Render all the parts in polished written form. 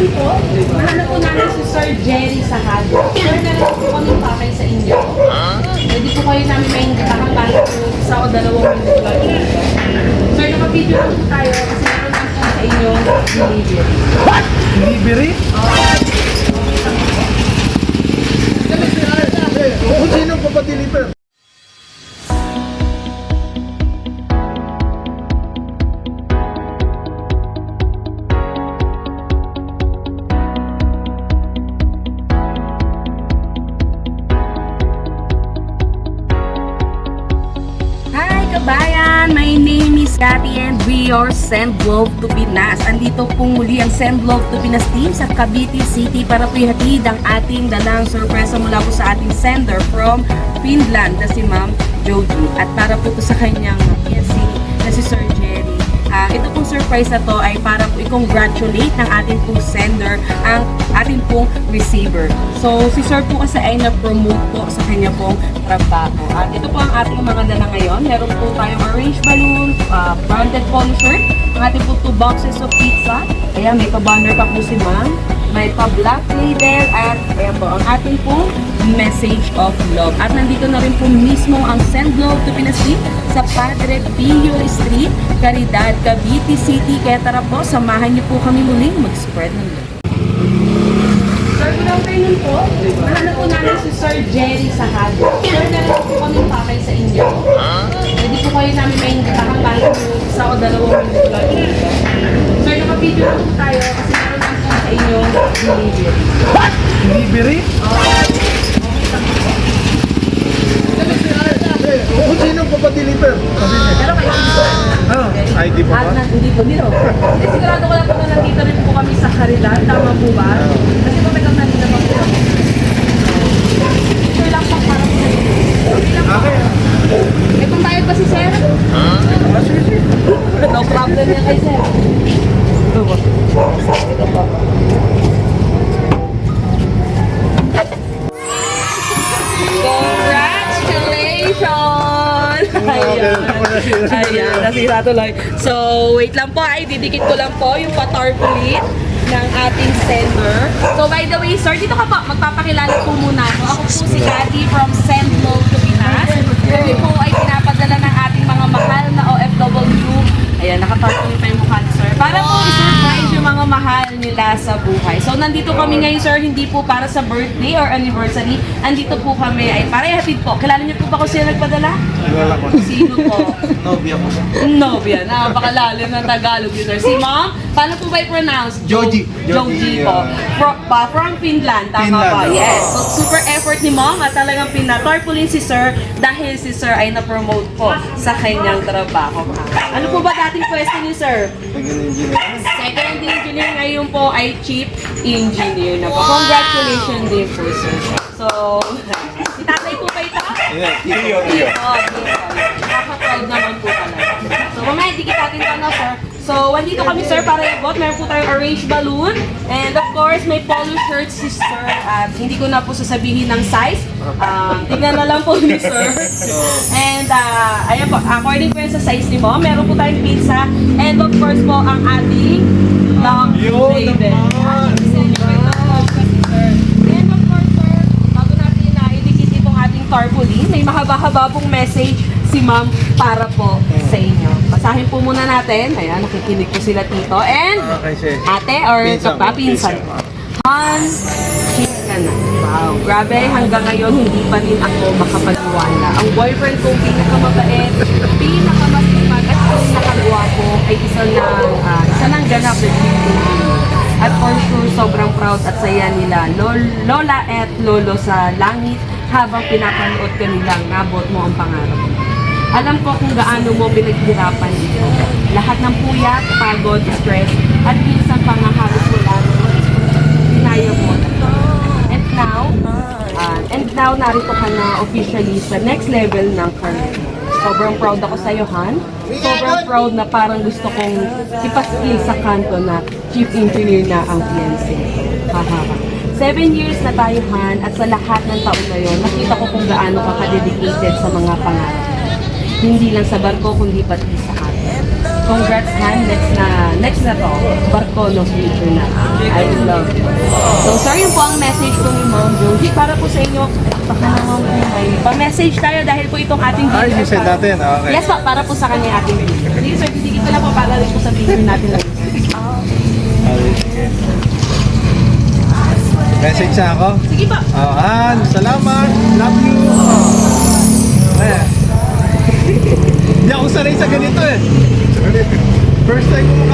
ngayon po, mahanap po namin si Sir Jerry Sahado. Sir, meron po kami pakay sa inyo. Pwede po kayo namin mainggitahan kahit po isa o dalawang minuto lang. Sir, nakapidyo lang po tayo kasi meron lang po sa inyong delivery. What? Delivery? Kung sino pa pa-deliver? Kabayan, my name is Cathy and we are Send Love to Pinas. Andito pong muli ang Send Love to Pinas team sa Cavite City para po ihatid ang ating dalang sorpresa mula po sa ating sender from Finland na si Ma'am Joji. At para po ito sa kanyang PNC na si Sir Jerry. Ito pong surprise na to ay para po i-congratulate ng ating pong sender ang ating pong receiver. So, si Sir po kasi ay na-promote po sa kanya pong trabaho. At ito po ang ating mga dala ngayon. Meron po tayong orange balloon, branded polo shirt, ang ating po 2 boxes of pizza. Ayan, may pa-banner pa po si Ma'am. May pa-black label at ayan po, ang ating pong message of love. At nandito na rin po mismo ang Send Love to Pinas Team sa Padre Pio Street, Caridad, Cavite City. Kaya tara po, samahan niyo po kami muling mag-spread ng love. Sir, good afternoon po. Mahanap po namin si Sir Jerry Sahado. Sir, meron po kami pakay sa inyo. Pwede po kayo namin mainggitahan kahit po isa o dalawang minuto lang. Sir, nakapidyo lang po tayo kasi meron lang po sa inyong delivery. What? Delivery? Kung sino pa pa-deliver? Pero kayo Ay, di pa ba? Hindi po. Sigurado ko lang po na nandito rin po kami sa Caridad. Tama po ba? Kasi po tagang nandito po po. Ito lang po para po. Okay. Eh kung bayad ba si Sir? No problem yan kay Sir. Ito po. Congratulations! Ayan, nasira tuloy. So, wait lang po ay didikit ko lang po yung pa-tarpaulin ng ating sender. So, by the way, sir, dito ka po. Magpapakilala po muna ako. Ako po si Cathy from Send Love to Pinas. Kami po ay pinapadala ng ating mga mahal na OFW. Ayan, nakatarpaulin pa yung mukha ni sir. Para po i-surprise yung mga mahal nila sa buhay. So, nandito kami ngayon, sir, hindi po para sa birthday or anniversary. Andito po kami ay para ihatid po. Kilala niyo po ba kung sino nagpadala? Wala ko. Sino po? Nobia ko. Nobia. Napakalalim ng Tagalog yun, sir. Si Ma'am, paano po ba i-pronounce? Joji. Joji po. From Finland, tama Finland, ba? oo. Yes. So, super effort ni Ma'am at talagang pinatarpaulin si sir dahil si sir ay na-promote po sa kanyang trabaho. Ano po ba dating pwesto ni sir? Second engineer, ngayon po ay chief engineer na po. Congratulations din po, sir. So, si tatay po ba ito? Iyo. Nakaka-proud naman po talaga. So, mamaya, dikit natin ito, no, sir? So, andito kami, sir, para i-bot. Meron po tayong orange balloon. And, of course, may polo shirt si sir. Hindi ko na po sasabihin ng size. Tignan na lang po ni sir. And, ayan po, according po yan sa size ni mo, meron po tayong pizza. And, of course po, ang ating long label. And, of course, sir, bago natin na idikit itong ating tarpaulin, may mahaba-haba pong message si ma'am para po sa inyo. Basahin po muna natin. Ayan, nakikinig po sila tito. And, ate or kapapinsan. Han, cheat ka na. Wow, grabe. Hanggang ngayon, hindi pa rin ako makapaniwala. Ang boyfriend kong pinakamabait, pinakamasipag at pinakagwapo ay isa ng ganap na cheating. At for sure, sobrang proud at saya nila lola at lolo sa langit habang pinapanood ka nilang nabot mo ang pangarap mo. Alam ko kung gaano mo pinaghirapan dito. Lahat ng puyat, pagod, stress, at minsan pa nga halos wala mo. Pinaya mo. And now, narito ka na officially sa next level ng career. Sobrang proud ako sa iyo, Han. Sobrang proud na parang gusto kong ipaskil sa kanto na chief engineer na ang PNC. Hahaha. 7 years na tayo, Han, at sa lahat ng taon na yun, nakita ko kung gaano ka ka-dedicated sa mga pangarap. Hindi lang sa barko, kundi pati sa atin. Congrats, Han. Next na to. Barcolos future na. I love it. So, sir, yun po ang message ko ni Ma'am Josie. Para po sa inyo, baka naman po may pa-message tayo dahil po itong ating Ay, you said natin. Okay. Yes po, para po sa kanya ating video. Sige, sir, titigit ko na po para rin po sa video natin lang. Message na ako. Sige po. Han, salamat. Love you. Eh. Hindi ako sanay sa ganito eh. First time ko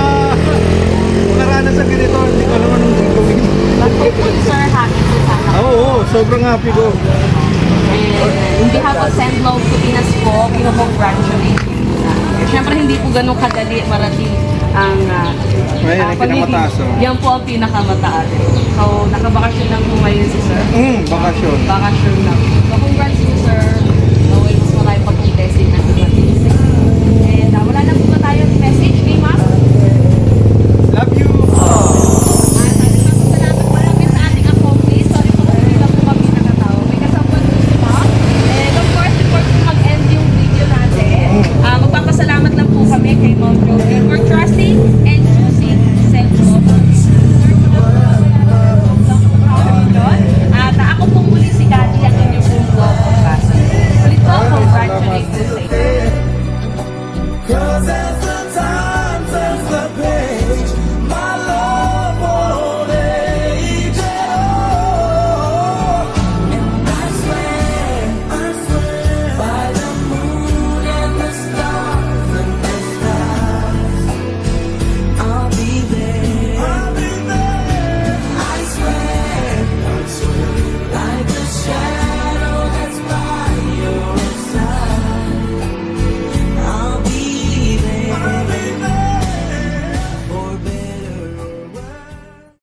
makaranas sa ganito. Hindi ko alam anong gagawin. But hopefully, sir, happy po sana. Oo, sobrang happy ko. And in behalf of Send Love to Pinas po, congratulate you. Siyempre, hindi po ganun kadali marating ang Ayun, ang pinakamataas, oh. Yan po ang pinakamataas. So, nakabakasyon lang po ngayon si sir. Bakasyon. Bakasyon lang.